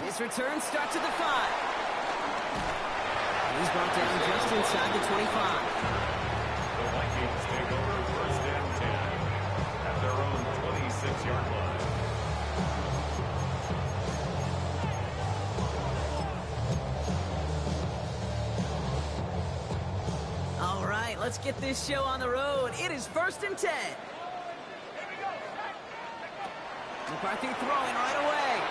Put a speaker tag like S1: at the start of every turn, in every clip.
S1: His return starts at the 5. He's brought down just inside the 25.
S2: The Vikings take over first and 10 at their own 26-yard line.
S1: All right, let's get this show on the road. It is first and 10. McCarthy throwing right away.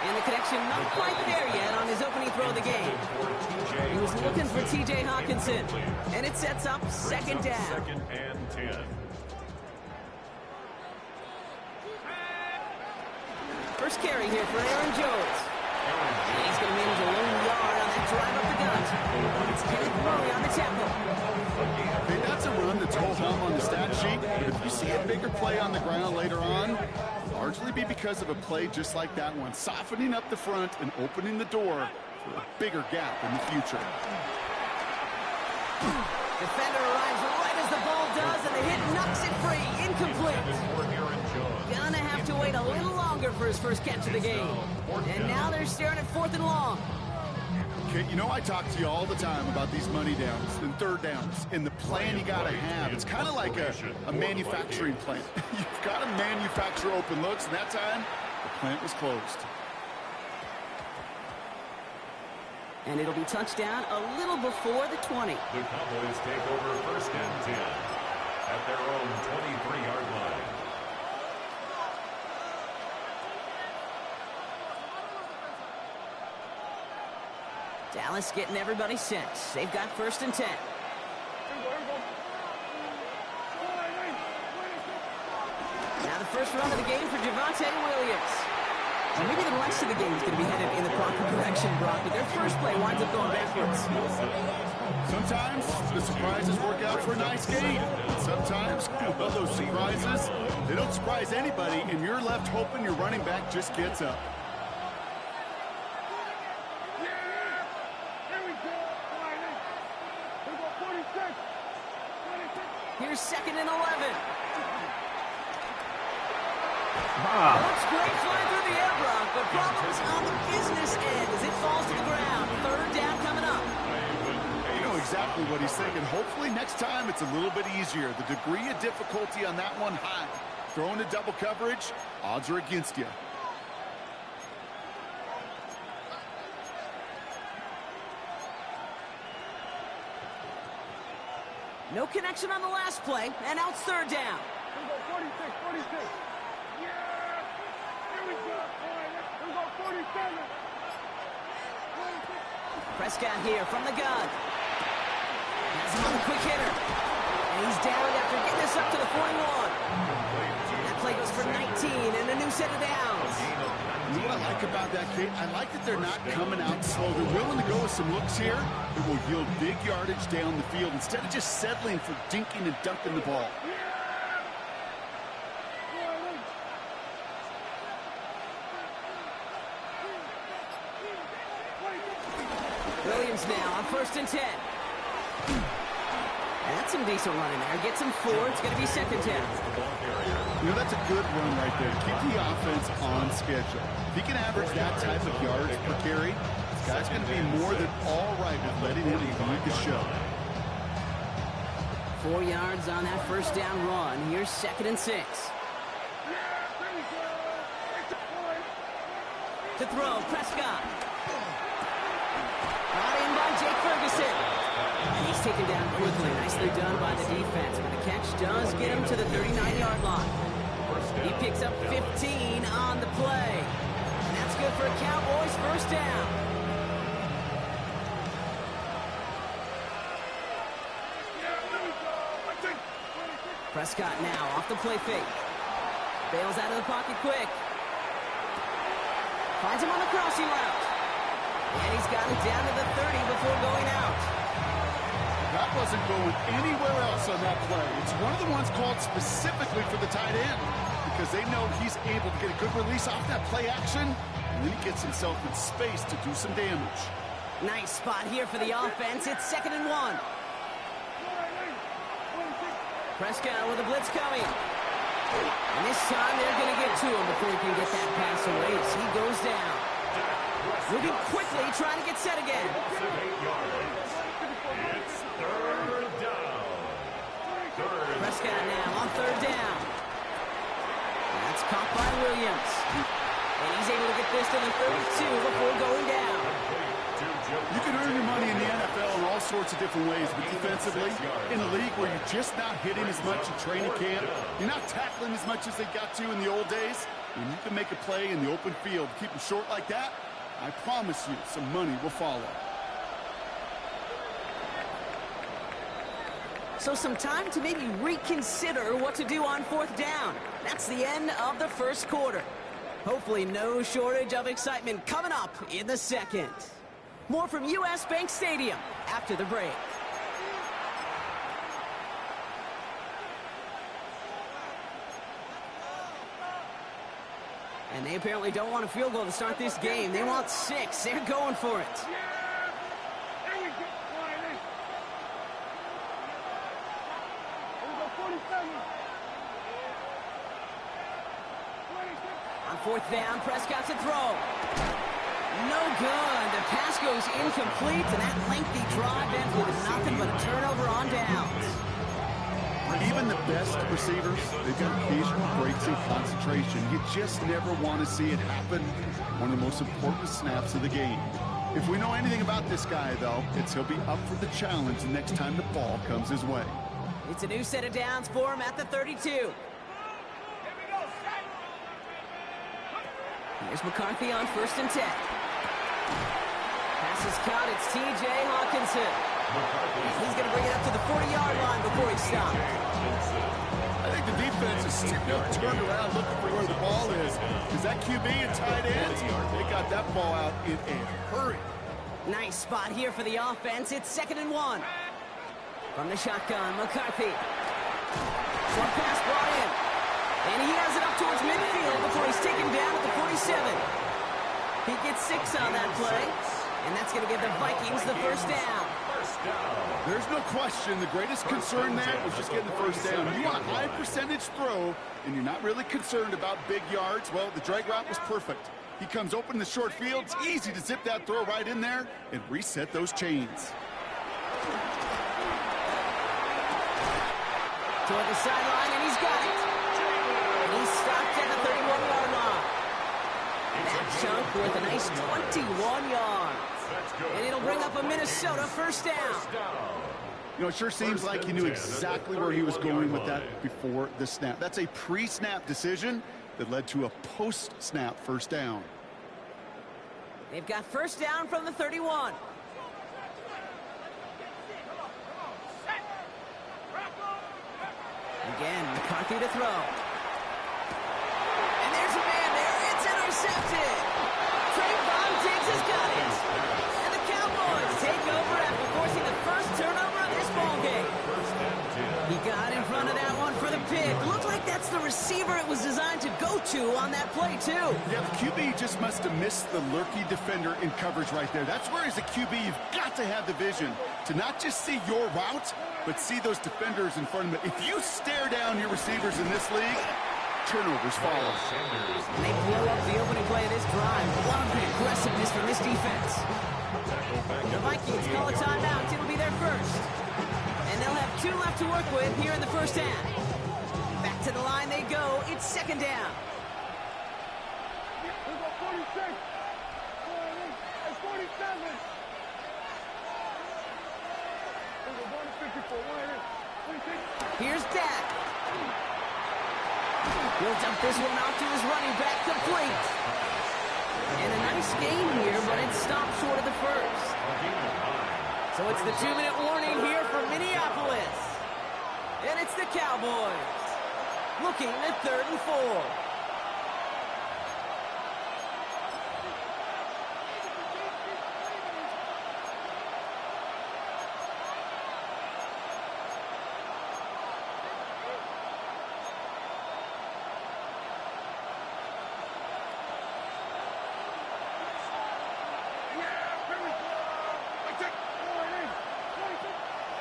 S1: And the connection not quite there yet on his opening throw of the game. He was looking for T.J. Hawkinson. And it sets up second down.
S2: Second and 10.
S1: First carry here for Aaron Jones. And he's going to manage a lone yard on that drive up the gut. It's Kenneth Murray on the tackle.
S3: Hey, that's a run that's ho-hum on the stat sheet, but if you see a bigger play on the ground later on, largely be because of a play just like that one, softening up the front and opening the door for a bigger gap in the future.
S1: Defender arrives right as the ball does, and the hit knocks it free. Incomplete. Gonna have to wait a little longer for his first catch of the game. And now they're staring at 4th and long.
S3: Okay, you know I talk to you all the time about these money downs and third downs and the plan you got to have. It's kind of like a manufacturing plant. You've got to manufacture open looks, and that time the plant was closed.
S1: And it'll be touchdown a little before the 20.
S2: The Cowboys take over first and 10 at their own 23-yard line.
S1: Dallas getting everybody set. They've got first and 10. Now the first run of the game for Javonte Williams. Well, maybe the rest of the game is going to be headed in the proper direction, Brock, but their first play winds up going backwards.
S3: Sometimes the surprises work out for a nice game. Sometimes, well, those surprises, they don't surprise anybody, and you're left hoping your running back just gets up.
S1: Here's second and 11. Looks great flying through the air, Brock, but problems on the business end as it falls to the ground. Third down coming up.
S3: You know exactly what he's thinking. Hopefully next time it's a little bit easier. The degree of difficulty on that one high. Throwing to double coverage, odds are against you.
S1: No connection on the last play, and now it's third down.
S4: 46, 46. Yeah! Here we go, boy. Here we go, 47.
S1: Prescott here from the gun. Has him on the quick hitter. And he's down after getting this up to the 41. That play goes for 19 and a new set of downs.
S3: You know what I like about that, Kate? I like that they're not coming out slow. They're willing to go with some looks here. It will yield big yardage down the field instead of just settling for dinking and dunking the ball.
S1: Williams now on first and 10. That's some decent running there. Gets him 4. It's going to be second down.
S3: You know, that's a good run right there. Keep the offense on schedule. If he can average that type of yards per carry, this guy's going to be more than all right with letting him lead the show.
S1: 4 yards on that first down run. Here's second and 6. To throw, Prescott. Brought in by Jake Ferguson. And he's taken down quickly. Nicely done by the defense. But the catch does get him to the 39-yard line. He picks up 15 on the play. And that's good for a Cowboys first down. Prescott now off the play fake. Bails out of the pocket quick. Finds him on the crossing route. And he's got it down to the 30 before going out.
S3: That wasn't going anywhere else on that play. It's one of the ones called specifically for the tight end because they know he's able to get a good release off that play action, and then he gets himself in space to do some damage.
S1: Nice spot here for the offense. It's second and 1. Prescott with a blitz coming. And this time they're going to get to him before he can get that pass away as he goes down. Moving quickly, trying to get set again.
S2: It's third down.
S1: Prescott now on third down. That's caught by Williams. And he's able to get this to the 32 before going down.
S3: You can earn your money in the NFL in all sorts of different ways, but defensively, in a league where you're just not hitting as much in training camp, you're not tackling as much as they got to in the old days, when you can make a play in the open field, keep them short like that, I promise you some money will follow.
S1: So some time to maybe reconsider what to do on fourth down. That's the end of the first quarter. Hopefully no shortage of excitement coming up in the second. More from U.S. Bank Stadium after the break. And they apparently don't want a field goal to start this game. They want 6. They're going for it.
S4: There we go. Quiet. Here we go, 47. 26.
S1: On fourth down, Prescott to throw. No good. The pass goes incomplete, and that lengthy drive ends with nothing but a turnover on downs.
S3: Even the best receivers, they've got occasional breaks in concentration. You just never want to see it happen. One of the most important snaps of the game. If we know anything about this guy, though, it's he'll be up for the challenge the next time the ball comes his way.
S1: It's a new set of downs for him at the 32. Here's McCarthy on 1st and 10. Pass is caught. It's T.J. Hawkinson. He's going to bring it up to the 40-yard line before he stops.
S3: I think the defense is still turned around looking for where the ball is. Because that QB and tight end, they got that ball out in a hurry.
S1: Nice spot here for the offense. It's 2nd and 1. From the shotgun, McCarthy. Short pass brought in. And he has it up towards midfield before he's taken down at the 47. He gets 6 on that play. And that's going to give the Vikings the first down.
S3: There's no question the greatest concern there was just getting the first down. You want a high percentage throw, and you're not really concerned about big yards. Well, the drag route was perfect. He comes open in the short field. It's easy to zip that throw right in there and reset those chains.
S1: Toward the sideline, and he's got it. And he's stopped at the 31-yard line. And that chunk worth a nice 21 yards. And it'll bring up a Minnesota first down.
S3: You know, it sure seems like he knew exactly where he was going with that before the snap. That's a pre-snap decision that led to a post-snap first down.
S1: They've got first down from the 31. Again, McCarthy to throw. And there's a man there. It's intercepted. Trayvon Diggs has got it. And the Cowboys take over after forcing the first turnover of this ballgame. He got in front of that one for the pick. Looked like that's the receiver it was designed to go to on that play, too.
S3: Yeah, the QB just must have missed the lurky defender in coverage right there. That's where, as a QB, you've got to have the vision to not just see your route, but see those defenders in front of them. If you stare down your receivers in this league, turnovers follow.
S1: And they blow up the opening play of this drive. Love the aggressiveness from this defense. The Vikings call a timeout. It'll be their first. And they'll have 2 left to work with here in the first half. Back to the line they go. It's 2nd down.
S4: Here we go, 46. 47. Here we go, 54.
S1: Here's Dak. He'll dump this one off to his running back, complete. And a nice game here, but it stopped short of the first. So it's the 2-minute warning here for Minneapolis. And it's the Cowboys looking at 3rd and 4.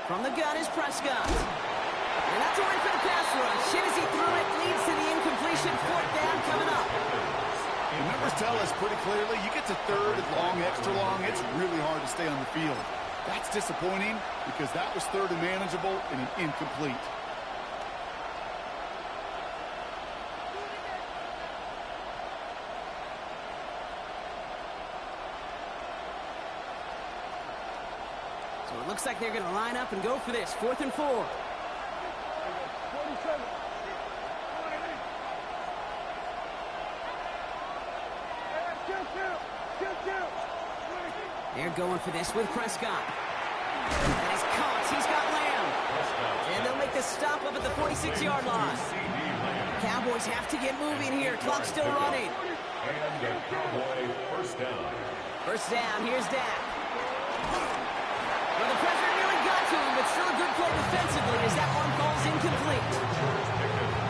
S1: From the gun is Prescott. And that's a win for the pass rush. Shit as he threw it leads to the incompletion. Fourth down coming up.
S3: The numbers tell us pretty clearly, you get to third and long, extra long, it's really hard to stay on the field. That's disappointing because that was third and manageable and an incomplete.
S1: So it looks like they're going to line up and go for this. 4th and 4.
S4: 47.
S1: They're going for this with Prescott. And he's caught. He's got Lamb. And they'll make the stop up at the 46-yard line. Cowboys have to get moving here. Clock's still running.
S2: And the Cowboy first down.
S1: First down. Here's Dak. Well, the pressure nearly got to him, but still a good play defensively as that one falls incomplete.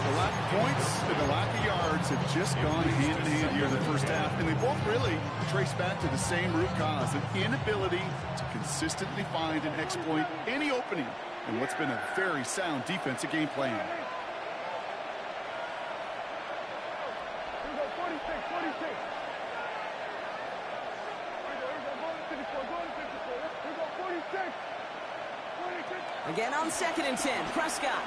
S3: The lack of points and the lack of yards have just gone hand in hand here in the first half, and they both really trace back to the same root cause, an inability to consistently find and exploit any opening in what's been a very sound defensive game plan.
S4: Here we go, 46, 46. Here we go, go to 54, Here we go, 46. 46.
S1: Again on 2nd and 10. Prescott.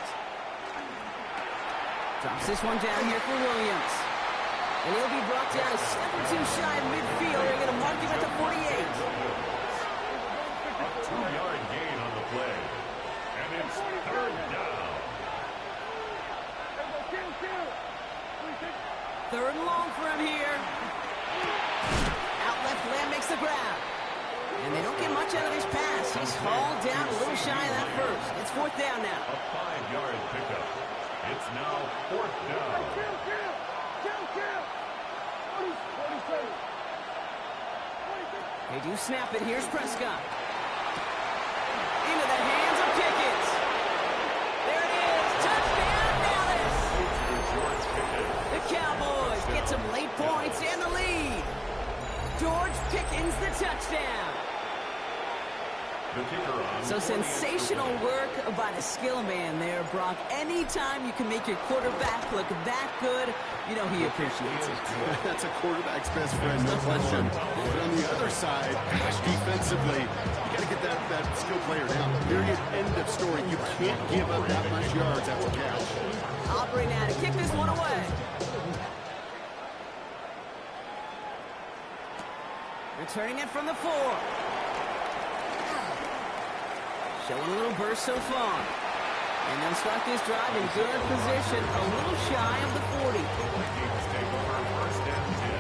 S1: Drops this one down here for Williams. And he'll be brought down a step or two shy of midfield. They're going to mark him at the 48.
S2: A 2-yard gain on the play. And it's third down.
S1: Third and long for him here. Out left, Lamb makes the grab. And they don't get much out of this pass. He's hauled down a little shy of that first. It's 4th down now.
S2: A 5-yard pickup. It's now 4th down.
S1: They do snap it. Here's Prescott. Into the hands of Pickens. There it is. Touchdown, Dallas. The Cowboys get some late points and the lead. George Pickens, the touchdown. So sensational work by the skill man there, Brock. Anytime you can make your quarterback look that good, you know he appreciates it.
S3: That's a quarterback's best friend, no question. But on the other side, gosh, defensively, you got to get that skill player down. Period. End of story. You can't give up that much yards after catch.
S1: Operating now to kick this one away. Returning it from the 4. Showing a little burst so far. And they'll start this drive in good position, a little shy of the 40.
S2: Vikings take over first and 10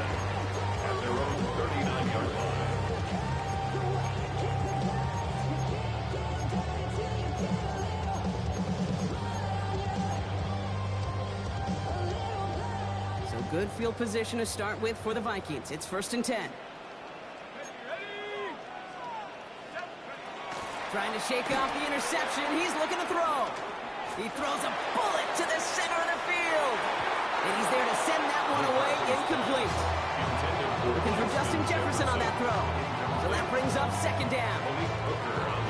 S2: at their own 39-yard line.
S1: So good field position to start with for the Vikings. It's 1st and 10. Trying to shake off the interception. He's looking to throw. He throws a bullet to the center of the field. And he's there to send that one away incomplete. Looking for Justin Jefferson on that throw. So that brings up 2nd down.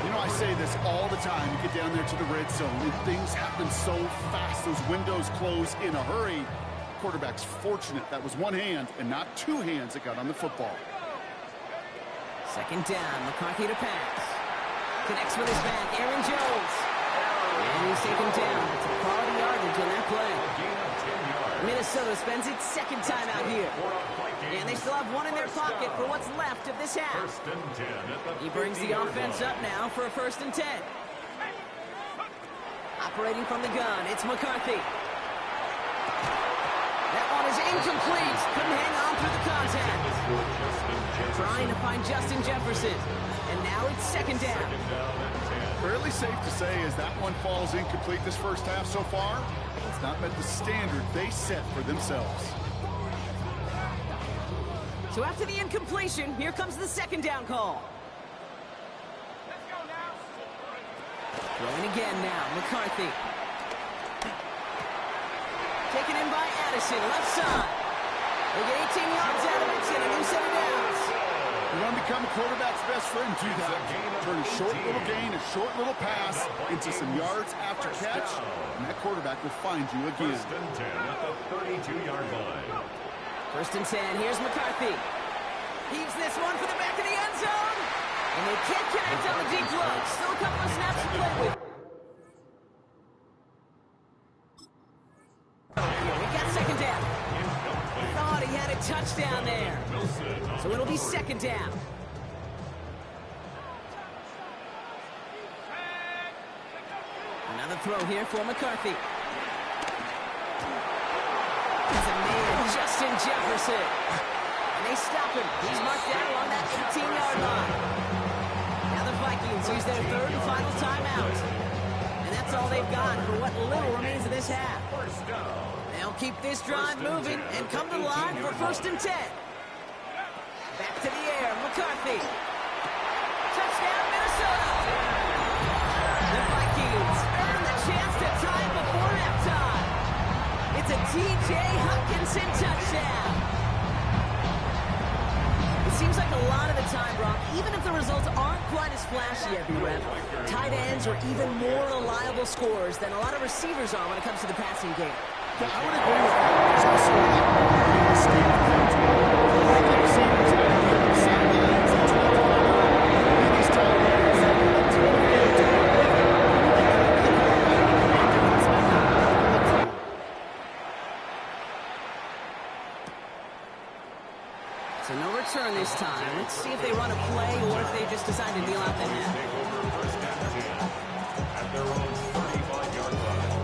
S3: You know, I say this all the time. You get down there to the red zone, and things happen so fast. Those windows close in a hurry. Quarterback's fortunate that was one hand and not two hands that got on the football.
S1: 2nd down. McCarthy to pass. Connects with his back, Aaron Jones. And he's taken down. It's a quality yardage on that play. Minnesota spends its 2nd time out here. And they still have one in their pocket for what's left of this half. He brings the offense up now for a 1st and 10. Operating from the gun, it's McCarthy. That one is incomplete. Couldn't hang on through the contact. Trying to find Justin Jefferson. And now it's 2nd down.
S3: Fairly safe to say as that one falls incomplete this first half so far, it's not met the standard they set for themselves.
S1: So after the incompletion, here comes the 2nd down call. Throwing again now, McCarthy. Taken in by Addison, left side. They get 18 yards out of it, and a new set of downs.
S3: You want to become a quarterback's best friend, do that. Turn a short little gain, a short little pass into some yards after catch, and that quarterback will find you again.
S2: First and 10 at the 32-yard line.
S1: First and 10, here's McCarthy. Heaves this one for the back of the end zone. And they can't connect on the deep look. Still a couple of snaps to play with. We got second down. Thought he had a touchdown there. So it'll be second down. Another throw here for McCarthy. There's a man, Justin Jefferson. And they stop him. He's marked down along that 18-yard line. Now the Vikings use their third and final timeout. And that's all they've got for what little remains of this half. They'll keep this drive moving and come to the line for first and 10. Back to the air, McCarthy. Touchdown, Minnesota. The Vikings earn the chance to tie before halftime. It's a T.J. Hockenson touchdown. It seems like a lot of the time, Brock, even if the results aren't quite as flashy every rep, tight ends are even more reliable scorers than a lot of receivers are when it comes to the passing game.
S3: Yeah, I would agree with that. There's also a lot more in the scheme of things. A lot of the receivers are going to be on the sidelines and try to find out these tight ends that are to the field to work with it.
S1: So no return this time. Let's see if they run a play or if they just decide to kneel out the half.
S2: Take over first and 10 at their own 35-yard line.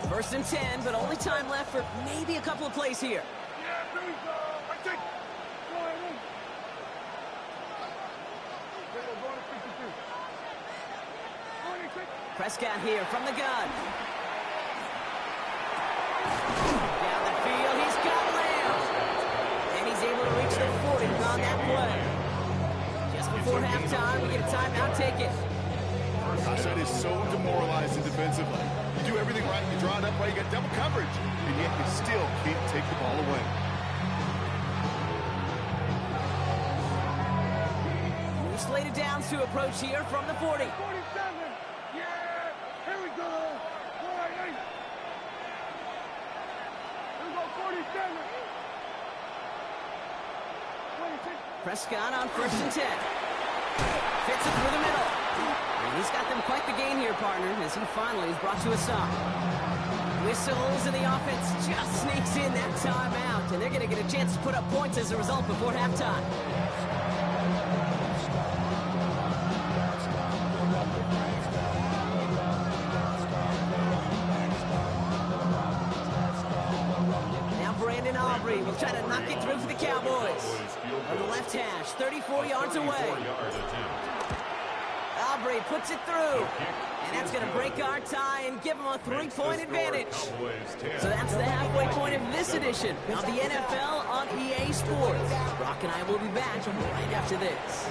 S1: First and 10, but only time left for maybe a couple of plays here.
S4: Yeah, here we go. I think. Go ahead in. Okay, we're going to 52.
S1: Prescott here from the gun. Down the field, he's got Lamb. And he's able to reach the 40 on that play. Just before halftime, we get a timeout, take it.
S3: Gosh, that is so demoralizing defensively. You do everything right, you draw it up right, you got double coverage, and yet you still can't take the ball away.
S1: We're slated downs to approach here from the 40.
S4: 47. Yeah, here we go. All right, hey. Here we go, 47. 26.
S1: Prescott on first and 10. Fits it through the middle. And he's got them quite the gain here, partner, as he finally is brought to a stop. Whistles and the offense just sneaks in that timeout, and they're going to get a chance to put up points as a result before halftime. Will try to knock it through for the Cowboys. On the left hash, 34 yards away. Aubrey puts it through. And that's going to break our tie and give them a 3-point advantage. So that's the halfway point of this edition of the NFL on EA Sports. Brock and I will be back right after this.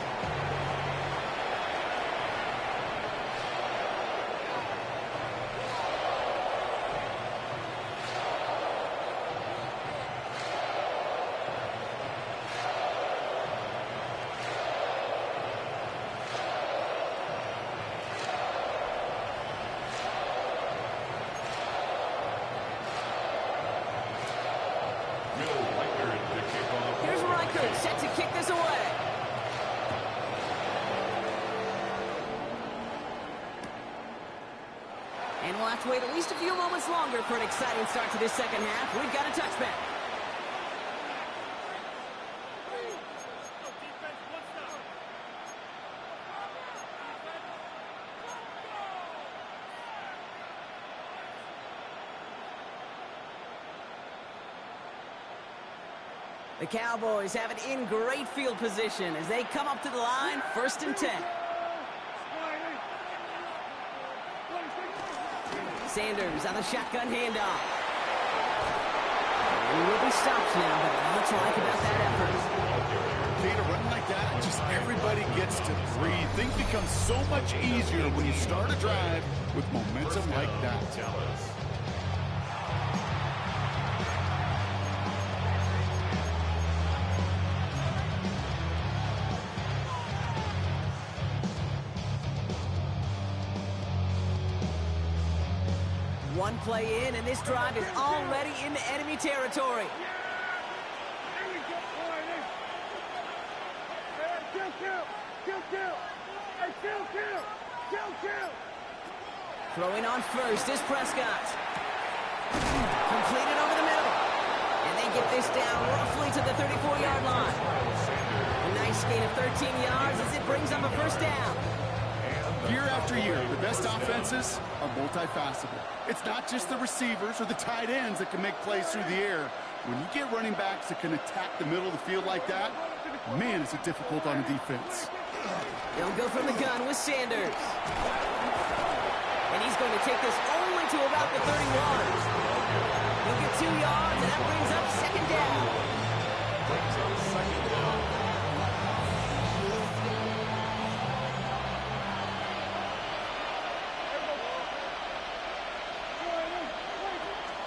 S1: Set to kick this away. And we'll have to wait at least a few moments longer for an exciting start to this second half. We've got a touchback. The Cowboys have it in great field position as they come up to the line, first and 10. Sanders on the shotgun handoff. And he will be stopped now, but not much like about that effort.
S3: Okay, to run like that, just just everybody gets to breathe. Things become so much easier when you start a drive with momentum like that.
S1: One play in, and this drive is already into enemy territory.
S4: Here we go. All right, hey. Hey, kill. Hey, kill.
S1: Throwing on first is Prescott. Completed over the middle. And they get this down roughly to the 34-yard line. A nice gain of 13 yards as it brings up a first down.
S3: Year after year, the best offenses are multifaceted. It's not just the receivers or the tight ends that can make plays through the air. When you get running backs that can attack the middle of the field like that, man, is it difficult on a defense.
S1: They'll go from the gun with Sanders. And he's going to take this only to about the 31. He'll get 2 yards, and that brings up second down.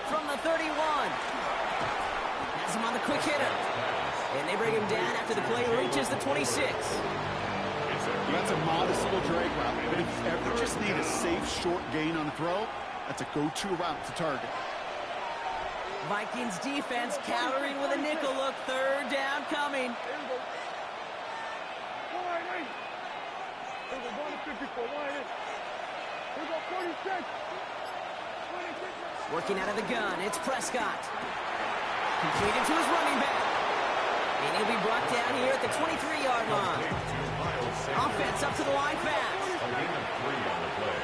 S1: From the 31. Has him on the quick hitter. And they bring him down after the play reaches the 26.
S3: That's a modest little drag route, but if you ever just need a safe, short gain on a throw, that's a go-to route to target.
S1: Vikings defense countering with a nickel look. Third down coming.
S4: Here we go. All right, hey. Here we go. 154. All right, hey. Here we go. 46. 26.
S1: Working out of the gun, it's Prescott. Completed to his running back. And he'll be brought down here at the 23-yard line. Offense up to the line fast.
S2: A gain of 3 on the play.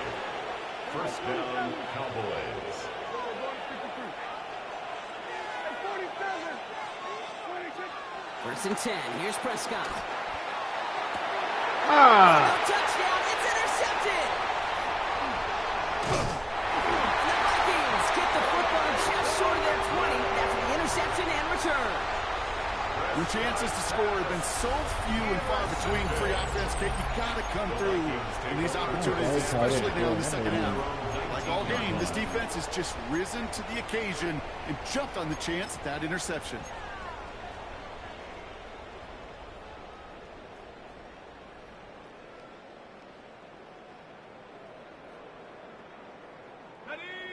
S2: First down, Cowboys.
S4: 47. 26.
S1: First and 10. Here's Prescott.
S5: Ah!
S1: No touchdown. It's intercepted. And the Vikings get the football just short of their 20 after the interception and return.
S3: Your chances to score have been so few and far between free offense, Kate. You got to come through in these opportunities, especially now in the second half. Like all game, this defense has just risen to the occasion and jumped on the chance at that interception.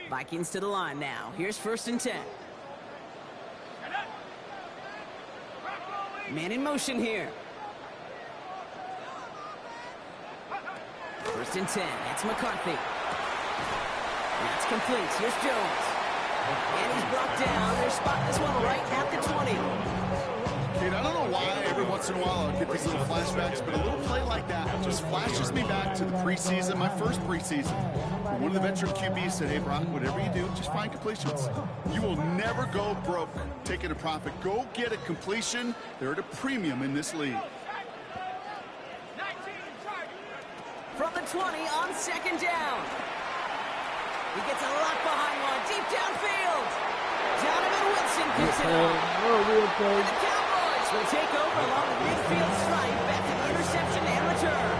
S1: Vikings to the line now. Here's first and 10. Man in motion here. First and 10. It's McCarthy. That's complete. Here's Jones. And he's brought down. They're spotting this one right at the 20.
S3: Kate, I don't know why every once in a while I'll get these little flashbacks, but a little play like that just flashes me back to the preseason, my first preseason. One of the veteran QBs said, hey, Brock, whatever you do, just find completions. You will never go broke taking a profit. Go get a completion. They're at a premium in this league.
S1: From the 20 on second down. He gets a lot behind one. Deep downfield. Donovan Wilson picks it up. And the Cowboys will take over along the midfield stripe after the interception and return.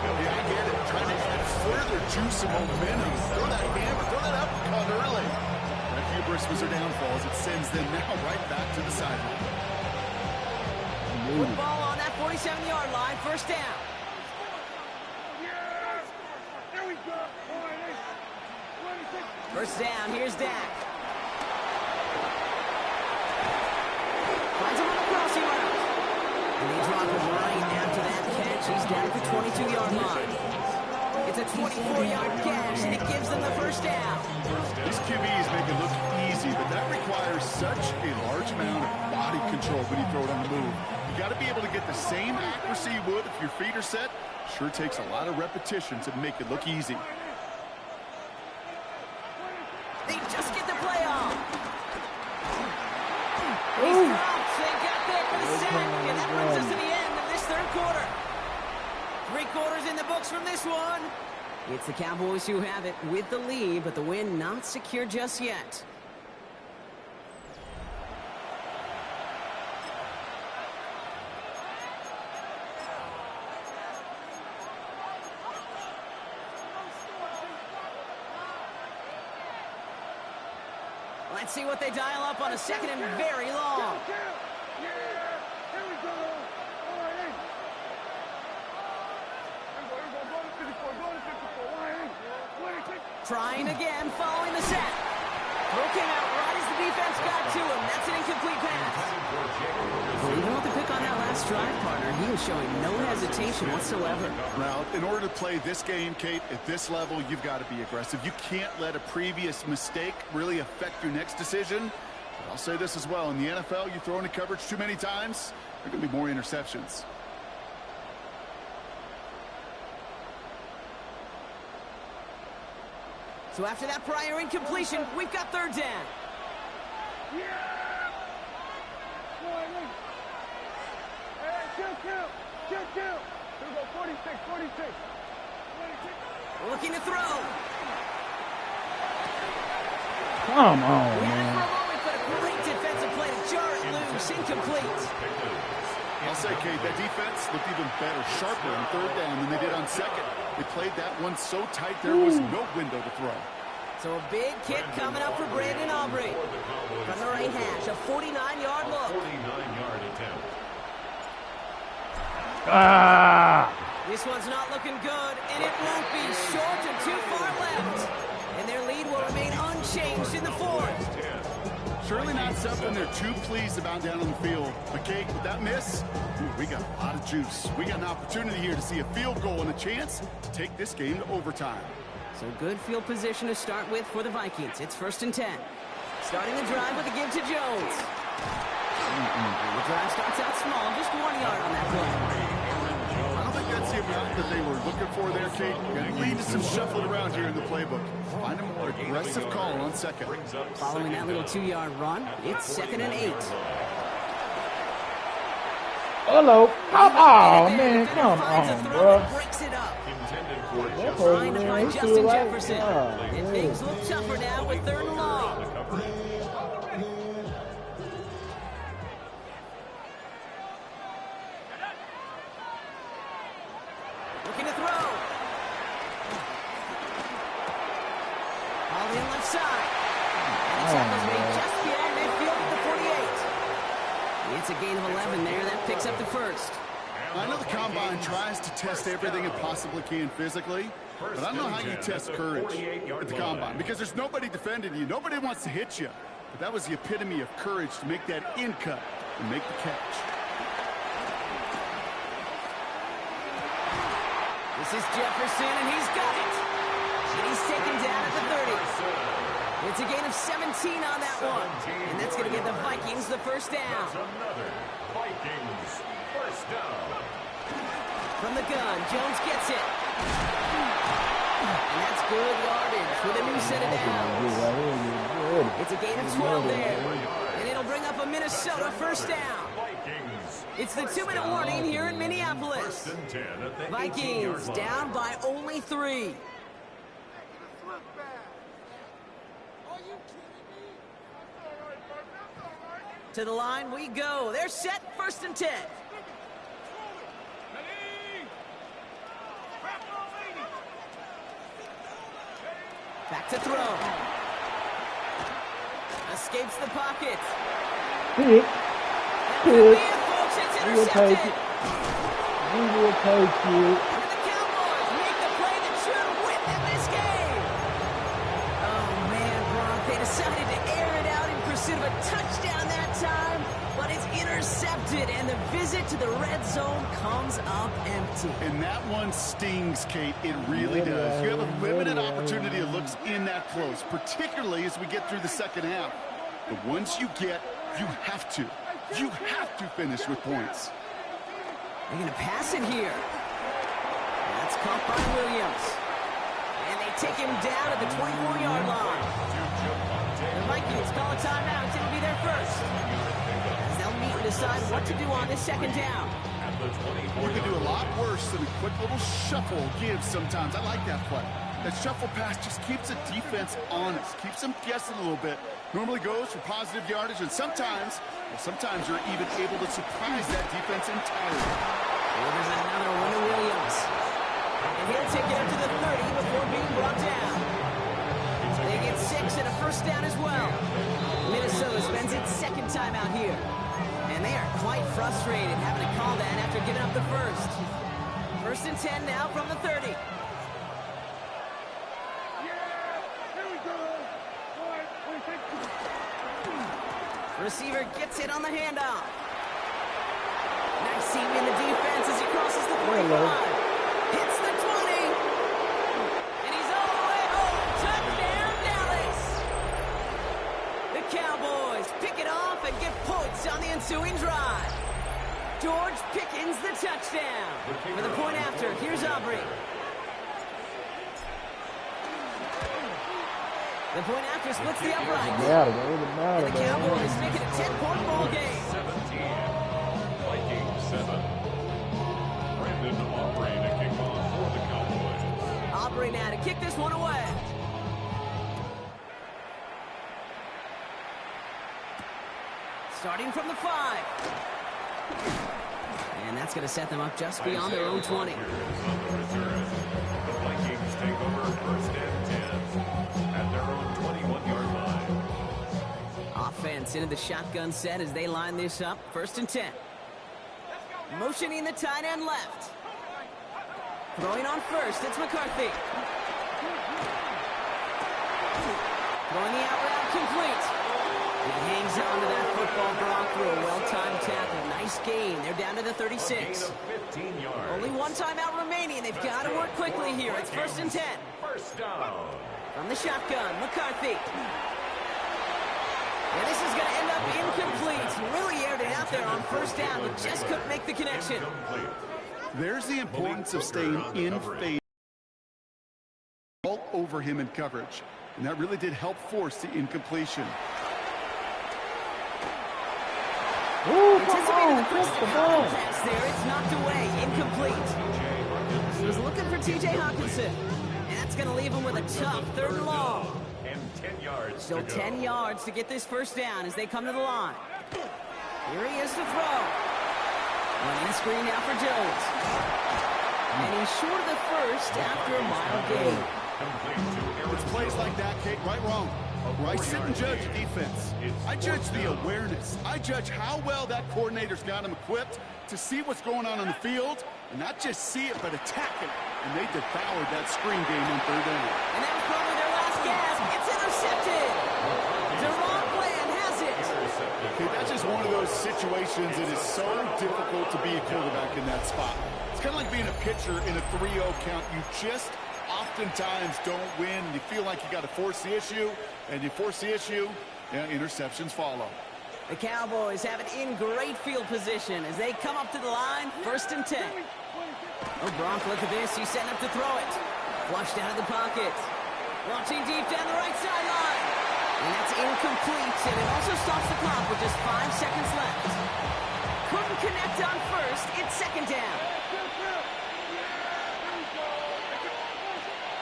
S3: Yeah, I get it. Trying to add further juice and momentum. Throw that hammer, throw that uppercut early. That hubris was their downfall as it sends them now right back to the sideline.
S1: Football on that 47-yard line. First down.
S4: Yes. There we go. All right, hey. 26.
S1: First down. Here's Dak. Finds him on the crossing route. And they drop him right after that catch. He's down at the 22-yard line. It's a 24-yard catch, and it gives them the first down.
S3: These QBs make it look easy, but that requires such a large amount of body control when you throw it on the move. You got to be able to get the same accuracy you would if your feet are set. Sure takes a lot of repetition to make it look easy.
S1: They just get the play off. He's dropped. They got there for the sack, and that brings us to the end of this third quarter. 3 quarters in the books from this one. It's the Cowboys who have it with the lead, but the win not secure just yet. Let's see what they dial up on a second and very long.
S4: Yeah, here we go. All right, hey. Here we go, go to 54, go to 54. All right, hey.
S1: Trying again, following the set. Throw came out right as the defense got to him. That's an incomplete pass. Well, even with the pick on that last drive, partner, he was showing no hesitation whatsoever.
S3: Well, in order to play this game, Kate, at this level, you've got to be aggressive. You can't let a previous mistake really affect your next decision. But I'll say this as well. In the NFL, you throw into coverage too many times, there are going to be more interceptions.
S1: So after that prior incompletion, we've got third down.
S4: Yeah! All right, hey. Hey, chill. Here we go, 46.
S1: Looking to throw.
S5: Come on,
S1: We had it for
S5: man.
S1: a moment, but a great defensive play to jar it loose. Incomplete.
S3: I'll say, Kate, that defense looked even better, sharper on third down than they did on second. They played that one so tight there was no window to throw.
S1: So a big kick coming up for Brandon Aubrey. From the right hash, a 49-yard look.
S2: 49-yard attempt.
S1: This one's not looking good, and it won't be. Short and too far left. And their lead will remain unchanged in the fourth.
S3: Surely not something they're too pleased about down on the field. But, Kate, with that miss, we got a lot of juice. We got an opportunity here to see a field goal and a chance to take this game to overtime.
S1: So good field position to start with for the Vikings. It's 1st and 10. Starting the drive with a give to Jones. The drive starts out small, just 1 yard on that play.
S3: I don't think that's the amount that they were looking for there, Kate. Going to lead to some shuffling around here in the playbook. Find a more aggressive call on second.
S1: Following that little 2-yard run, it's 2nd and 8.
S5: Hello. Oh, man, come
S1: Finds a
S5: on,
S1: throw
S5: bro.
S1: and breaks it up.
S2: Intended for
S5: That's
S1: Trying to
S5: over
S1: find
S5: there.
S1: Justin
S5: Right.
S1: Jefferson. And things look tougher now with 3rd and long. Looking to throw. All in left side. And the tackle's made just beyond midfield at the 48. It's a gain of 11 there. That picks up the first.
S3: I know the Combine tries to test everything it possibly can physically, but I don't know how you test courage at the Combine because there's nobody defending you. Nobody wants to hit you. But that was the epitome of courage to make that in cut and make the catch.
S1: This is Jefferson, and he's got it. And he's taken down at the 30. It's a gain of 17 on that one. And that's going to give the Vikings the first down.
S2: Another Vikings first down.
S1: From the gun, Jones gets it. And that's good yardage with a new set of downs. It's a gain of 12 there. And it'll bring up a Minnesota first down.
S2: Vikings.
S1: It's the 2-minute warning here in Minneapolis.
S2: First and 10 at the
S1: Vikings
S2: 18-yard line.
S1: down by only 3. To the line we go. They're set, 1st and 10. Back to throw. Escapes the pocket.
S5: Pick.
S1: That could be it, folks. It's
S5: We will take
S1: intercepted.
S5: it. We will take it.
S1: And the Cowboys make the play that should win them this game. Oh, man, Gronk. They decided to air it out in pursuit of a touchdown that time, but it's intercepted, and the visit to the red zone comes up empty.
S3: And that one stings, Kate. It really does. You have a limited opportunity that looks in that close, particularly as we get through the second half. But once you get, you have to. You have to finish with points.
S1: They're going to pass it here. That's caught by Williams. And they take him down at the 24-yard line. The Vikings call a timeout. It'll be their first. As they'll meet and decide what to do on this second down.
S3: You can do a lot worse than a quick little shuffle gives sometimes. I like that play. That shuffle pass just keeps the defense honest, keeps them guessing a little bit. Normally goes for positive yardage, and sometimes you're even able to surprise that defense entirely.
S1: There's another one to Williams. And he'll take it up to the 30 before being brought down. They get 6 makes it a first down as well. Minnesota spends its second time out here. And they are quite frustrated having to call that after giving up the first. First and 10 now from the 30.
S4: Yeah, here we go. All right,
S1: Receiver gets it on the handoff. Nice seam in the defense as he crosses the 45. Hits the 20. And he's all the way home. Touchdown, Dallas. The Cowboys pick it off and get points on the ensuing drive. George Pickens the touchdown. For the point after, here's Aubrey. The point after splits the upright. And the Cowboys make it a 10-point ball game.
S2: 17. Vikings 7. Brandon Aubrey to kick off for the Cowboys.
S1: Aubrey now to kick this one away. Starting from the 5. And that's going to set them up just beyond their own 20.
S2: The Vikings take over first and 10 at their own 21-yard line.
S1: Offense into the shotgun set as they line this up. First and 10. Motioning the tight end left. Throwing on first, it's McCarthy. Throwing the out route complete. He hangs on to that football block through a well-timed tackle. Nice gain. They're down to the 36.
S2: A gain of 15 yards.
S1: Only one timeout remaining. They've got to work quickly here. It's first and 10.
S2: First down.
S1: From the shotgun, McCarthy. And this is going to end up incomplete. Really aired it out there on first down, but just couldn't make the connection.
S3: There's the importance of staying in phase all over him in coverage. And that really did help force the incompletion.
S1: Anticipating the first pass there, it's knocked away, incomplete. He was looking for T.J. Hawkinson, and that's going to leave him with a tough third and long.
S2: And 10 yards
S1: Still
S2: to go.
S1: 10 yards to get this first down as they come to the line. Here he is to throw. Running the screen now for Jones. And he's short of the first after a mile gain.
S3: It's plays like that, Kate, right, wrong. Where I sit and judge defense. I judge the awareness. I judge how well that coordinator's got him equipped to see what's going on the field, and not just see it, but attack it. And they devoured that screen game on third down.
S1: And that was probably their last gasp. It's intercepted. Deron Bland has it.
S3: Okay, that's just one of those situations that is so difficult to be a quarterback in that spot. It's kind of like being a pitcher in a 3-0 count. You just oftentimes don't win. You feel like you got to force the issue, and you force the issue, yeah, interceptions follow.
S1: The Cowboys have it in great field position as they come up to the line, first and 10. Oh, Gronk, look at this. He's setting up to throw it. Flushed out of the pocket. Launching deep down the right sideline. And that's incomplete, and it also stops the clock with just 5 seconds left. Couldn't connect on first. It's second down.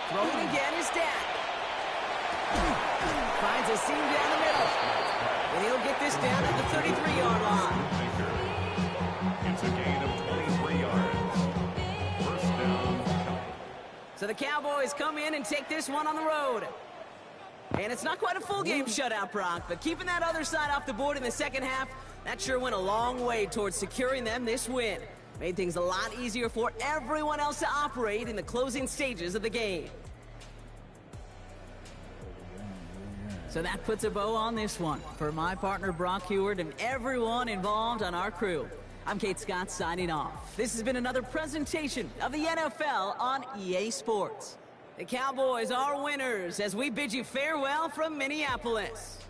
S1: Throwing again is Dak. Finds a seam down the middle. And he'll get this down at the 33-yard line.
S2: It's a gain of 23 yards. First down.
S1: So the Cowboys come in and take this one on the road. And it's not quite a full game shutout, Brock, but keeping that other side off the board in the second half, that sure went a long way towards securing them this win. Made things a lot easier for everyone else to operate in the closing stages of the game. So that puts a bow on this one. For my partner Brock Heward and everyone involved on our crew, I'm Kate Scott signing off. This has been another presentation of the NFL on EA Sports. The Cowboys are winners as we bid you farewell from Minneapolis.